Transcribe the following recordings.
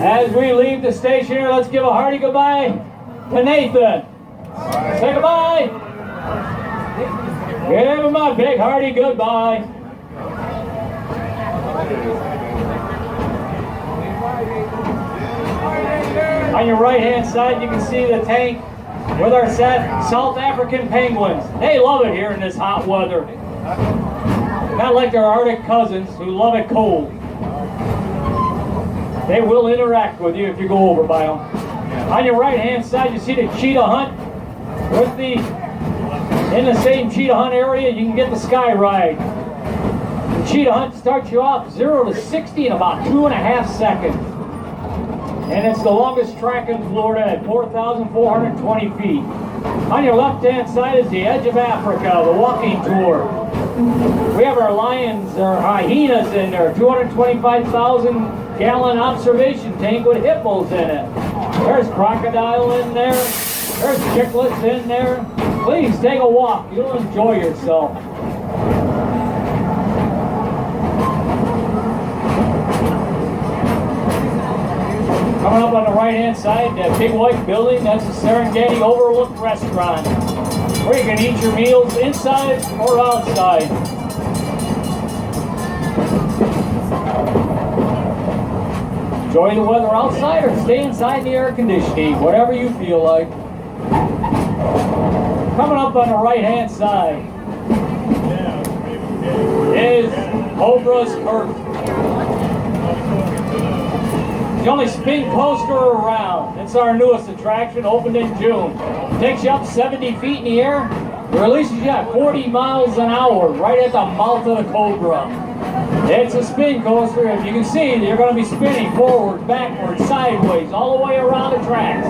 As we leave the station here, let's give a hearty goodbye to Nathan. Say goodbye. Give him a big hearty goodbye. On your right hand side you can see the tank with our South African penguins. They love it here in this hot weather. Not like their Arctic cousins who love it cold. They will interact with you if you go over by them. On your right hand side you see the cheetah hunt. In the same cheetah hunt area you can get the sky ride. The cheetah hunt starts you off 0 to 60 in about 2.5 seconds. And it's the longest track in Florida at 4,420 feet. On your left-hand side is the Edge of Africa, the walking tour. We have our lions, our hyenas in there, 225,000-gallon observation tank with hippos in it. There's crocodile in there. There's chicklets in there. Please take a walk. You'll enjoy yourself. Coming up on the right-hand side, that big white building, that's the Serengeti Overlook Restaurant, where you can eat your meals inside or outside. Enjoy the weather outside or stay inside the air conditioning, whatever you feel like. Coming up on the right-hand side is Cobra's Curse. The only spin coaster around. It's our newest attraction, opened in June. Takes you up 70 feet in the air, releases you at 40 miles an hour right at the mouth of the Cobra. It's a spin coaster. If you can see, you're going to be spinning forward, backwards, sideways, all the way around the tracks.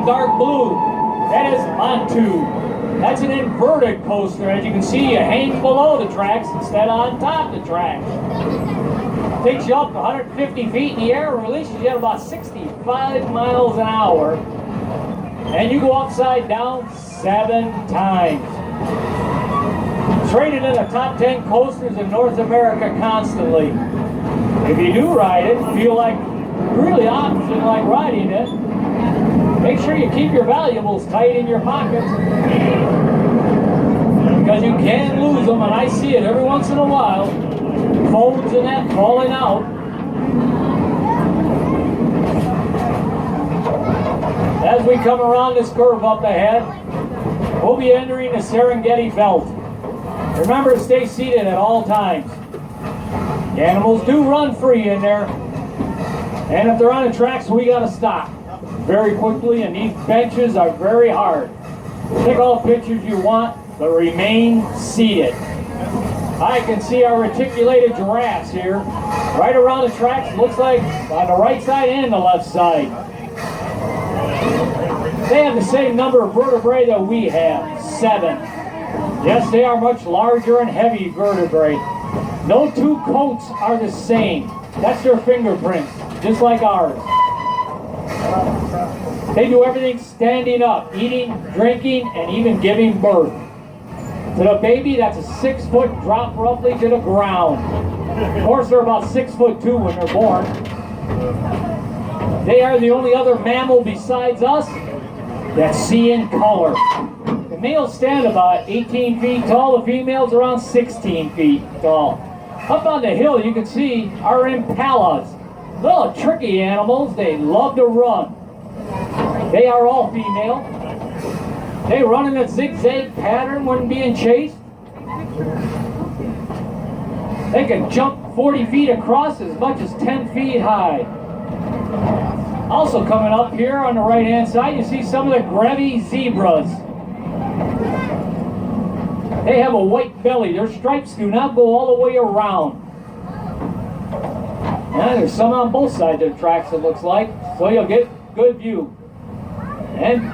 Dark blue, that is Montu. That's an inverted coaster. As you can see, you hang below the tracks instead of on top of the tracks. Takes you up to 150 feet in the air, releases you at about 65 miles an hour, and you go upside down 7 times. It's rated in the top 10 coasters in North America constantly. If you do ride it, feel like really opposite like riding it, make sure you keep your valuables tight in your pockets, because you can lose them, and I see it every once in a while. Phones and that falling out. As we come around this curve up ahead, we'll be entering the Serengeti belt. Remember to stay seated at all times. The animals do run free in there, and if they're on the tracks, we got to stop very quickly, and these benches are very hard. Take all the pictures you want, but remain seated. I can see our reticulated giraffes here, right around the tracks. Looks like on the right side and the left side. They have the same number of vertebrae that we have, 7. Yes, they are much larger and heavy vertebrae. No two coats are the same. That's their fingerprints, just like ours. They do everything standing up, eating, drinking, and even giving birth. To the baby, that's a 6-foot drop roughly to the ground. Of course, they're about 6'2" when they're born. They are the only other mammal besides us that see in color. The males stand about 18 feet tall, the females around 16 feet tall. Up on the hill, you can see our impalas. Little tricky animals, they love to run. They are all female. They run in a zigzag pattern when being chased. They can jump 40 feet across, as much as 10 feet high. Also coming up here on the right hand side, you see some of the Grevy's zebras. They have a white belly. Their stripes do not go all the way around. And there's some on both sides of the tracks, it looks like, so you'll get good view. And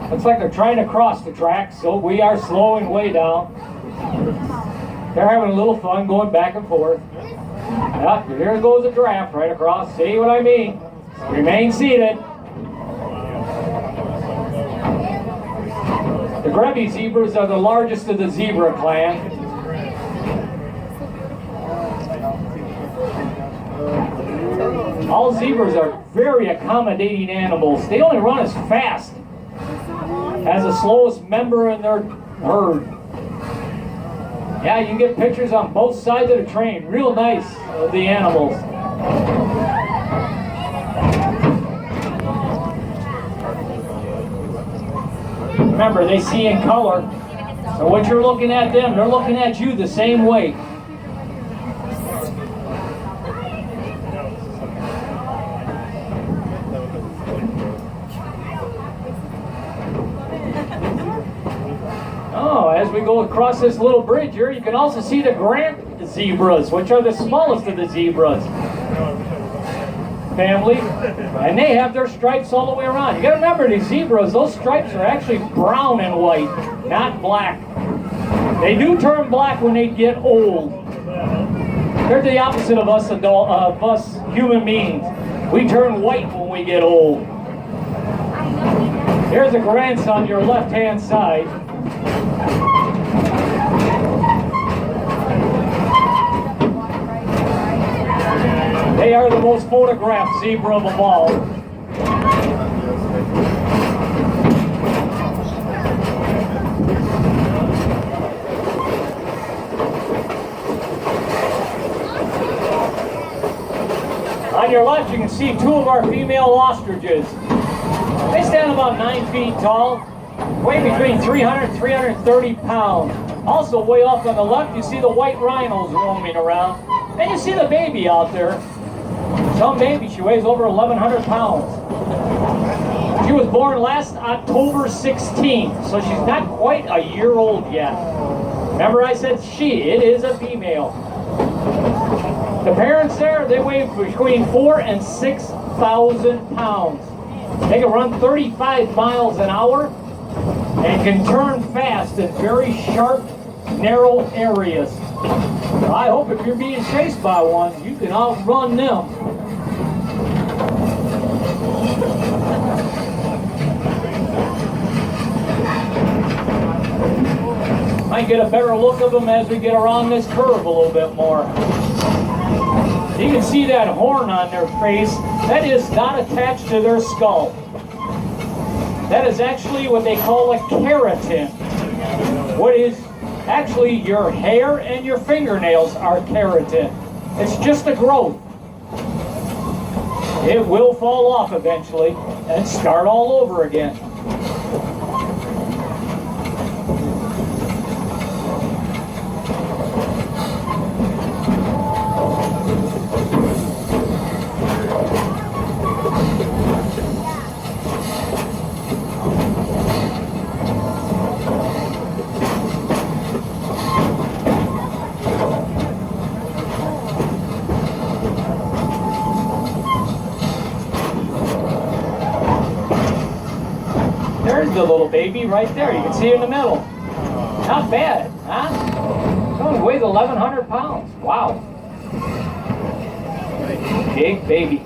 looks like they're trying to cross the tracks, so we are slowing way down. They're having a little fun going back and forth. Yep, here goes a draft right across. See what I mean? Remain seated. The Grevy zebras are the largest of the zebra clan. All zebras are very accommodating animals. They only run as fast as the slowest member in their herd. Yeah, you can get pictures on both sides of the train. Real nice of the animals. Remember, they see in color. So what you're looking at them, they're looking at you the same way. Oh, as we go across this little bridge here, you can also see the Grant zebras, which are the smallest of the zebras family, and they have their stripes all the way around. You gotta remember, these zebras, those stripes are actually brown and white, not black. They do turn black when they get old. They're the opposite of us human beings. We turn white when we get old. Here's a grandson on your left-hand side. They are the most photographed zebra of them all. On your left, you can see two of our female ostriches. They stand about 9 feet tall, weigh between 300 and 330 pounds. Also, way off on the left, you see the white rhinos roaming around. And you see the baby out there. Some baby, she weighs over 1,100 pounds. She was born last October 16th, so she's not quite a year old yet. Remember I said she, it is a female. The parents there, they weigh between 4,000 and 6,000 pounds. They can run 35 miles an hour and can turn fast in very sharp, narrow areas. I hope if you're being chased by one, you can outrun them. Might get a better look of them as we get around this curve a little bit more. You can see that horn on their face. That is not attached to their skull. That is actually what they call a keratin. What is actually your hair and your fingernails are keratin. It's just a growth. It will fall off eventually and start all over again. There's the little baby right there. You can see it in the middle. Not bad, huh? It only weighs 1,100 pounds. Wow. Big baby.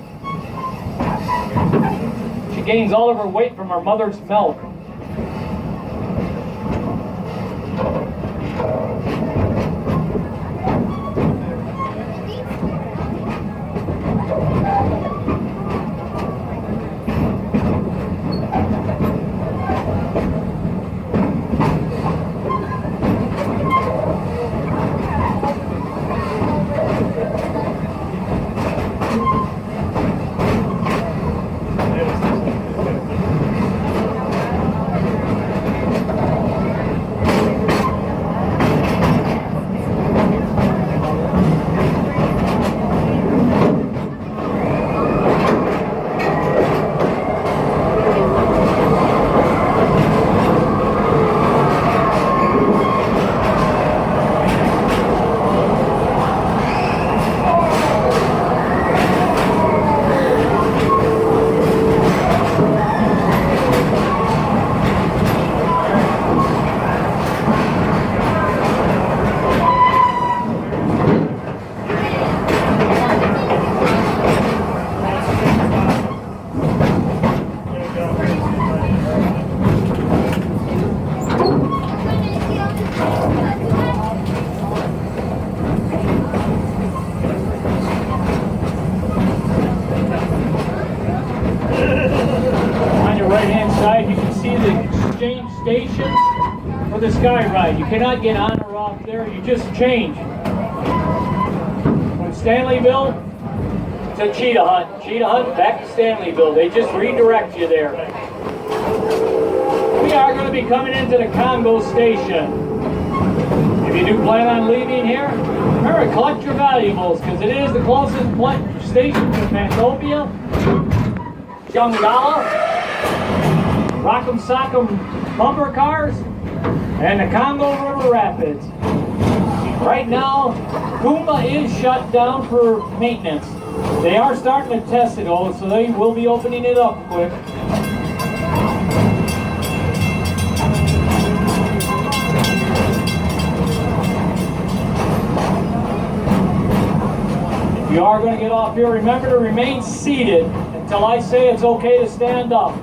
She gains all of her weight from her mother's milk. for the sky ride. You cannot get on or off there. You just change from Stanleyville to Cheetah Hunt. Cheetah Hunt back to Stanleyville. They just redirect you there. We are going to be coming into the Congo station. If you do plan on leaving here, remember, collect your valuables, because it is the closest station to Mantopia, Jungala, Rock'em Sock'em bumper cars, and the Congo River Rapids. Right now, Kumba is shut down for maintenance. They are starting to test it all, so they will be opening it up quick. If you are going to get off here, remember to remain seated until I say it's okay to stand up.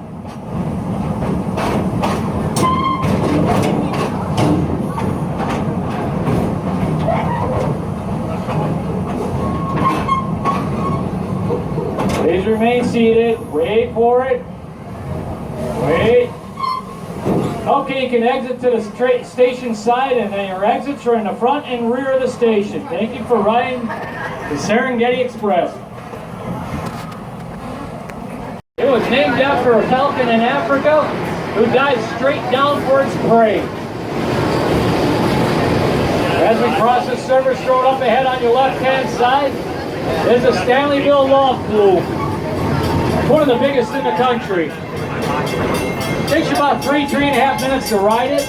Please remain seated. Wait for it. Wait. Okay, you can exit to the station side, and then your exits are in the front and rear of the station. Thank you for riding the Serengeti Express. It was named after a falcon in Africa who dives straight down for its prey. As we cross the service road up ahead on your left-hand side, there's a Stanleyville loft flume. One of the biggest in the country. Takes you about 3.5 minutes to ride it.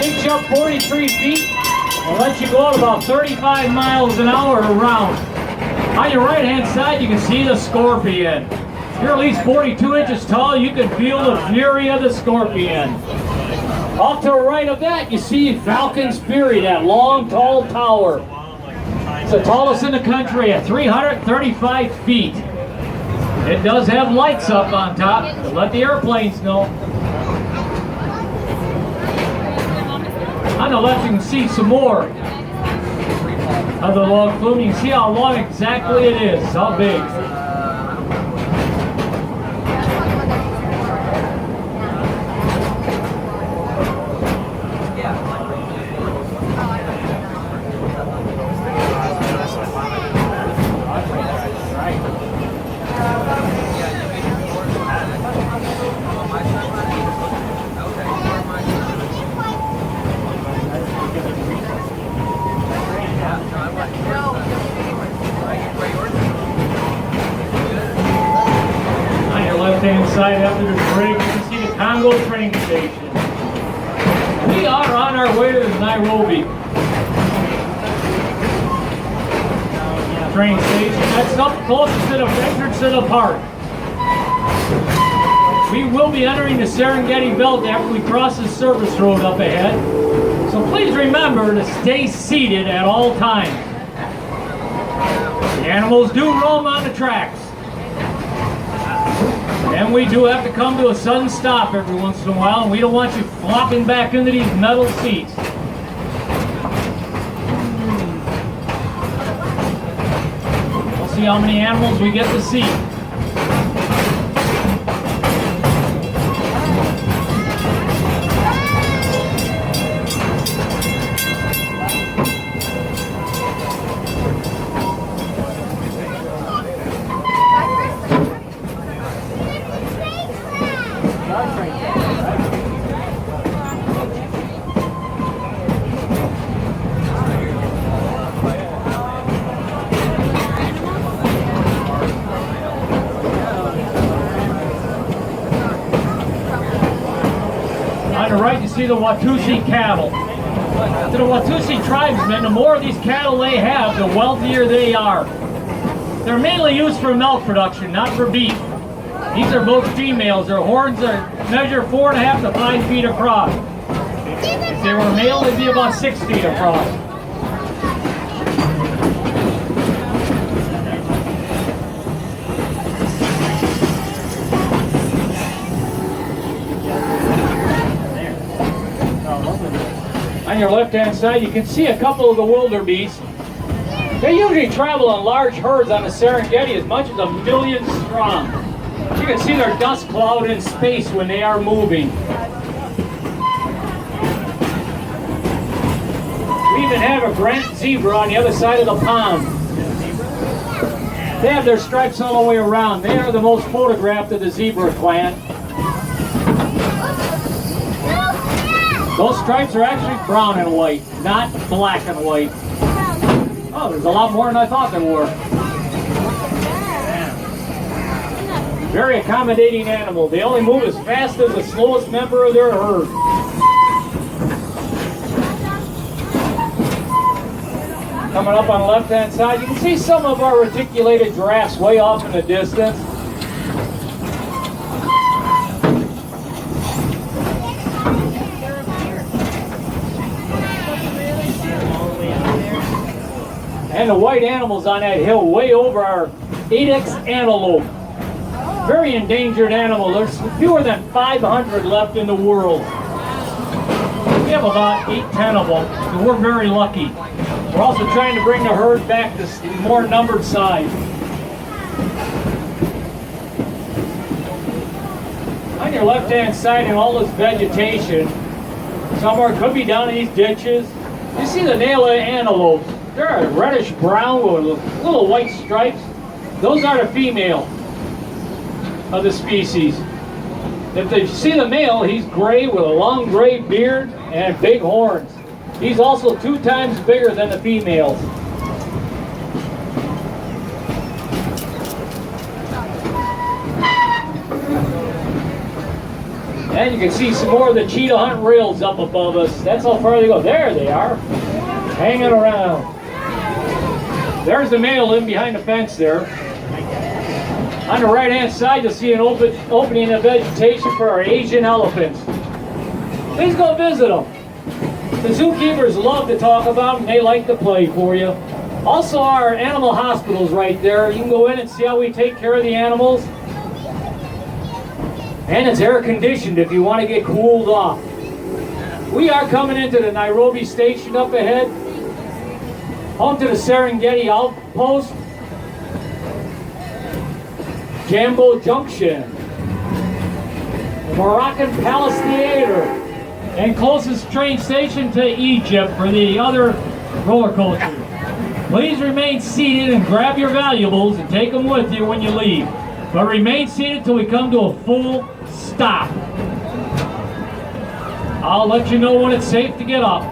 Takes you up 43 feet and lets you go at about 35 miles an hour around. On your right-hand side, you can see the scorpion. If you're at least 42 inches tall, you can feel the fury of the scorpion. Off to the right of that, you see Falcon's Fury, that long, tall tower. It's the tallest in the country at 335 feet. It does have lights up on top to let the airplanes know. On the left, you can see some more of the log flume. You can see how long exactly it is, how big. Left-hand side after the break, you can see the Congo train station. We are on our way to Nairobi. Train station, that's up closest to the entrance to the park. We will be entering the Serengeti belt after we cross the service road up ahead. So please remember to stay seated at all times. The animals do roam on the tracks. And we do have to come to a sudden stop every once in a while, and we don't want you flopping back into these metal seats. We'll see how many animals we get to see. Right, you see the Watusi cattle. To the Watusi tribesmen, the more of these cattle they have, the wealthier they are. They're mainly used for milk production, not for beef. These are both females. Their horns measure 4.5 to 5 feet across. If they were male, they'd be about 6 feet across. On your left-hand side, you can see a couple of the wildebeest. They usually travel in large herds on the Serengeti, as much as 1 million strong. You can see their dust cloud in space when they are moving. We even have a Grant zebra on the other side of the pond. They have their stripes all the way around. They are the most photographed of the zebra clan. Those stripes are actually brown and white, not black and white. Oh, there's a lot more than I thought there were. Very accommodating animal. They only move as fast as the slowest member of their herd. Coming up on the left-hand side, you can see some of our reticulated giraffes way off in the distance. And the white animals on that hill way over our 8X antelope. Very endangered animal. There's fewer than 500 left in the world. We have about 8-10 of them, so we're very lucky. We're also trying to bring the herd back to the more numbered size. On your left-hand side in all this vegetation, somewhere could be down in these ditches. You see the nail antelopes. They're reddish brown with little white stripes. Those are the female of the species. If you see the male, he's gray with a long gray beard and big horns. He's also 2 times bigger than the females. And you can see some more of the cheetah hunt rails up above us. That's how far they go. There they are, hanging around. There's the male in behind the fence there. On the right-hand side, you'll see an opening of vegetation for our Asian elephants. Please go visit them. The zookeepers love to talk about them, and they like to play for you. Also, our animal hospitals right there. You can go in and see how we take care of the animals. And it's air conditioned if you want to get cooled off. We are coming into the Nairobi station up ahead. Home to the Serengeti outpost. Jambo Junction. The Moroccan Palace Theater. And closest train station to Egypt for the other roller coaster. Please remain seated and grab your valuables and take them with you when you leave. But remain seated till we come to a full stop. I'll let you know when it's safe to get up.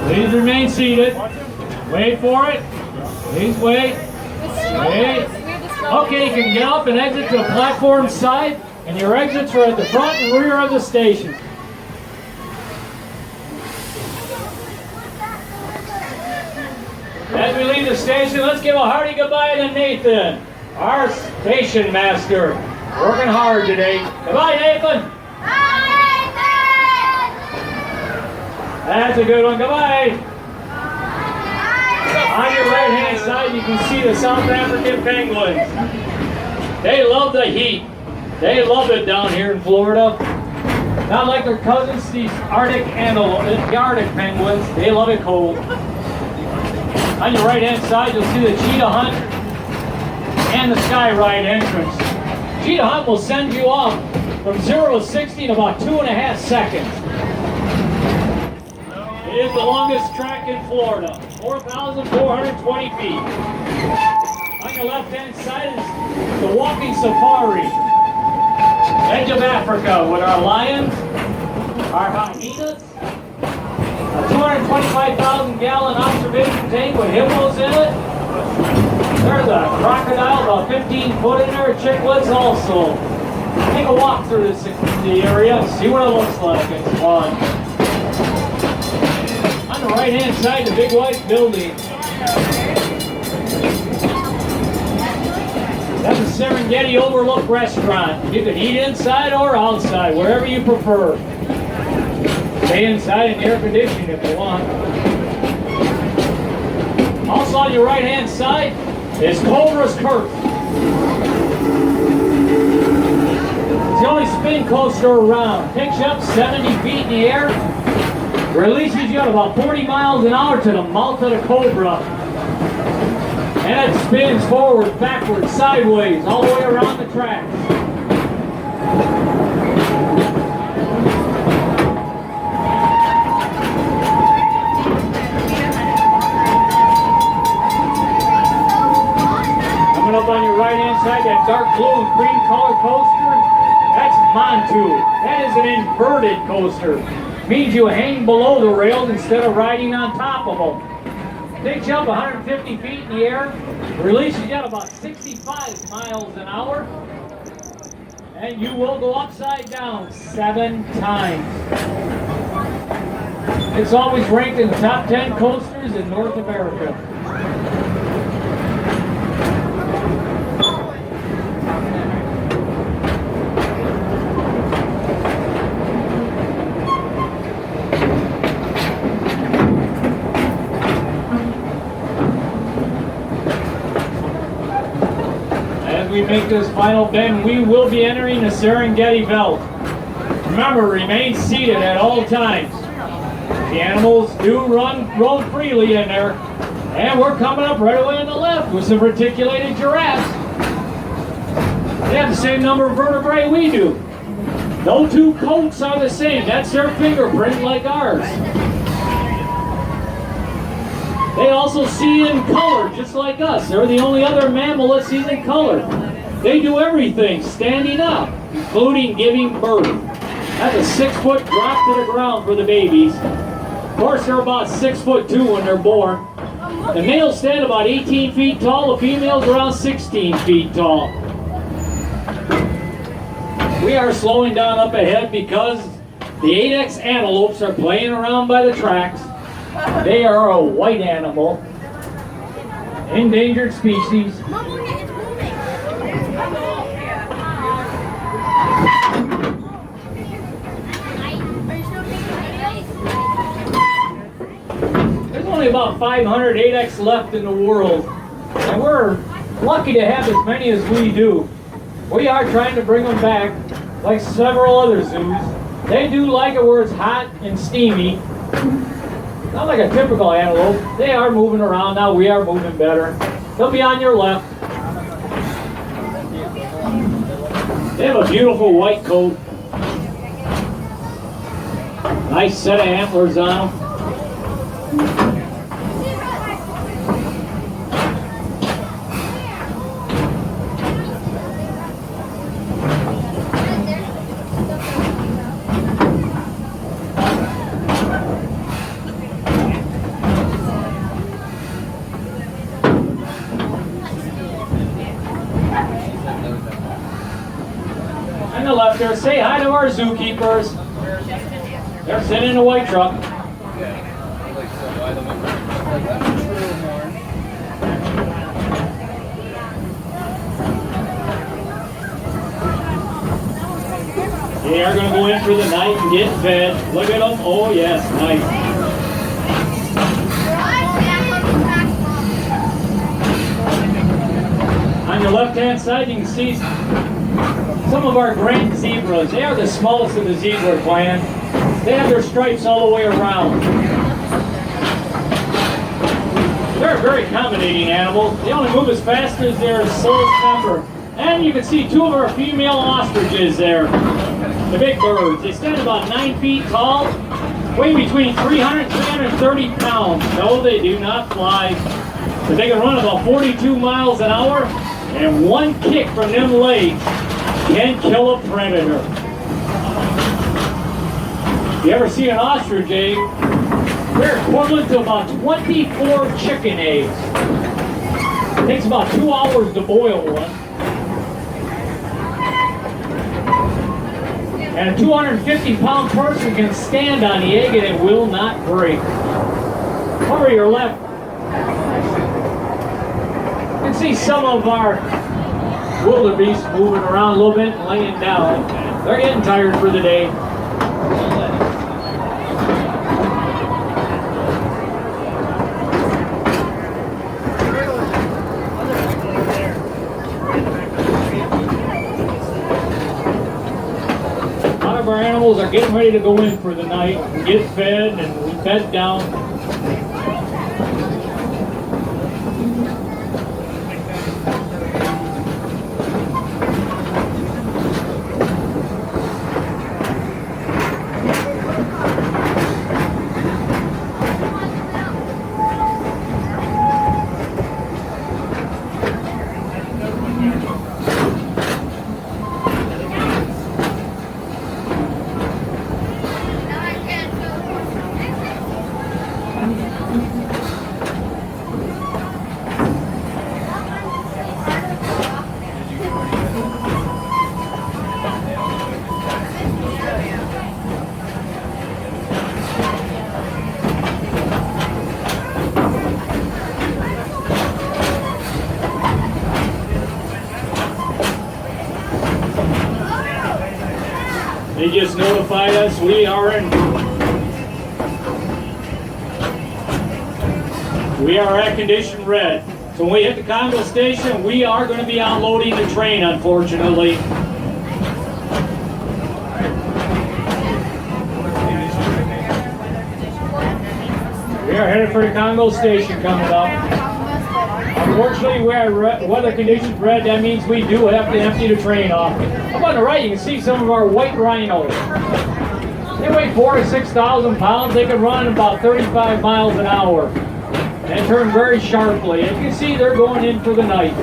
Please remain seated. Wait for it. Please wait. Wait. Okay, you can get up and exit to the platform side, and your exits are at the front and rear of the station. As we leave the station, let's give a hearty goodbye to Nathan, our station master. Working hard today. Goodbye, Nathan. That's a good one. Goodbye. On your right-hand side, you can see the South African penguins. They love the heat. They love it down here in Florida. Not like their cousins, these Arctic penguins. They love it cold. On your right-hand side, you'll see the cheetah hunt and the sky ride entrance. Cheetah hunt will send you off from 0 to 60 in about 2.5 seconds. It is the longest track in Florida, 4,420 feet. On your left-hand side is the walking safari. Edge of Africa with our lions, our hyenas, a 225,000-gallon observation tank with hippos in it. There's a crocodile about 15 foot in there, chicklets also. Take a walk through the area, see what it looks like. It's fun. On the right-hand side, the big white building. That's a Serengeti Overlook restaurant. You can eat inside or outside, wherever you prefer. Stay inside in air conditioning if you want. Also on your right-hand side is Cobra's Curse. It's the only spin coaster around. Takes you up 70 feet in the air. Releases you at about 40 miles an hour to the mouth of the Cobra. And it spins forward, backwards, sideways, all the way around the track. Coming up on your right-hand side, that dark blue and cream color coaster, that's Montu. That is an inverted coaster. Means you hang below the rails instead of riding on top of them. Takes you up 150 feet in the air, releases you at about 65 miles an hour, and you will go upside down 7 times. It's always ranked in the top 10 coasters in North America. We make this final bend, we will be entering the Serengeti belt. Remember, remain seated at all times. The animals do roam freely in there. And we're coming up right away on the left with some reticulated giraffes. They have the same number of vertebrae we do. No two coats are the same. That's their fingerprint like ours. They also see in color, just like us. They're the only other mammal that sees in color. They do everything standing up, including giving birth. That's a 6-foot drop to the ground for the babies. Of course, they're about 6'2" when they're born. The males stand about 18 feet tall, the females around 16 feet tall. We are slowing down up ahead because the 8X antelopes are playing around by the tracks. They are a white animal, endangered species. There's only about 500 8X left in the world, and we're lucky to have as many as we do. We are trying to bring them back, like several other zoos. They do like it where it's hot and steamy. Not like a typical antelope. They are moving around now. We are moving better. They'll be on your left. They have a beautiful white coat. Nice set of antlers on them. Left there. Say hi to our zookeepers. They're sitting in a white truck. They are going to go in for the night and get fed. Look at them. Oh yes, nice. On your left-hand side, you can see some of our grand zebras. They are the smallest of the zebra clan. They have their stripes all the way around. They're very accommodating animals. They only move as fast as their slowest member. And you can see 2 of our female ostriches there. The big birds. They stand about 9 feet tall, weigh between 300 and 330 pounds. No, they do not fly. But they can run about 42 miles an hour, and one kick from them legs can kill a predator. If you ever see an ostrich egg, they're equivalent to about 24 chicken eggs. It takes about 2 hours to boil one. And a 250-pound person can stand on the egg and it will not break. Over your left, you can see some of our wildebeest moving around a little bit and laying down. They're getting tired for the day. A lot of our animals are getting ready to go in for the night and get fed and we bed down. They just notified us we are at condition red. So when we hit the Congo station, we are going to be unloading the train, unfortunately. We are headed for the Congo station coming up. Unfortunately, we are weather conditions red. That means we do have to empty the train off. Up on the right, you can see some of our white rhinos. They weigh 4,000 to 6,000 pounds. They can run about 35 miles an hour and turn very sharply. As you can see, they're going in for the night.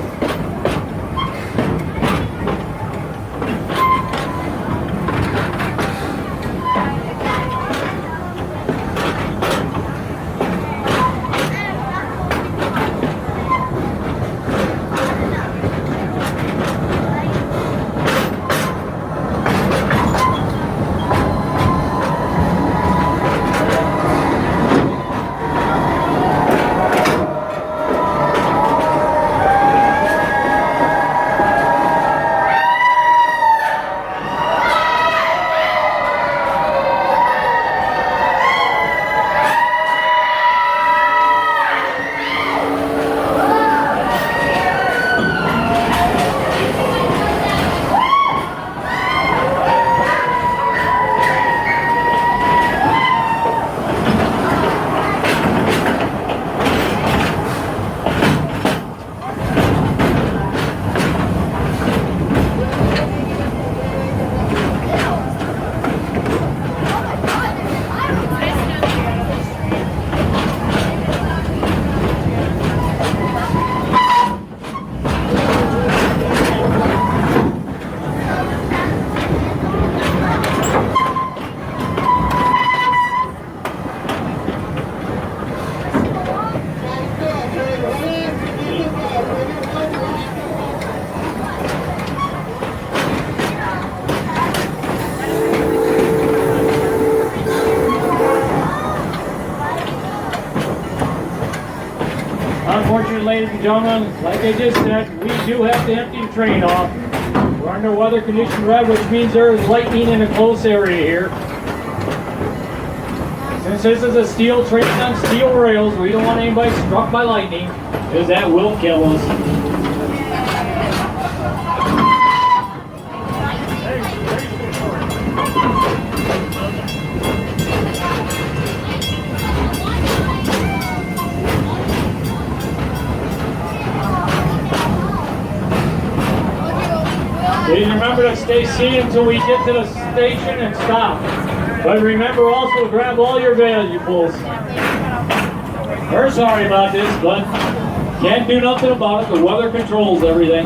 Unfortunately, ladies and gentlemen, like I just said, we do have to empty the train off. We're under weather condition red, which means there is lightning in a close area here. Since this is a steel train on steel rails, we don't want anybody struck by lightning, because that will kill us. Please remember to stay seated until we get to the station and stop. But remember also to grab all your valuables. We're sorry about this, but can't do nothing about it. The weather controls everything.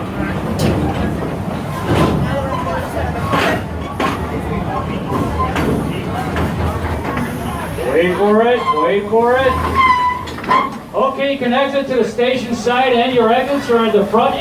Wait for it, wait for it. Okay, you can exit to the station side, and your exits are at the front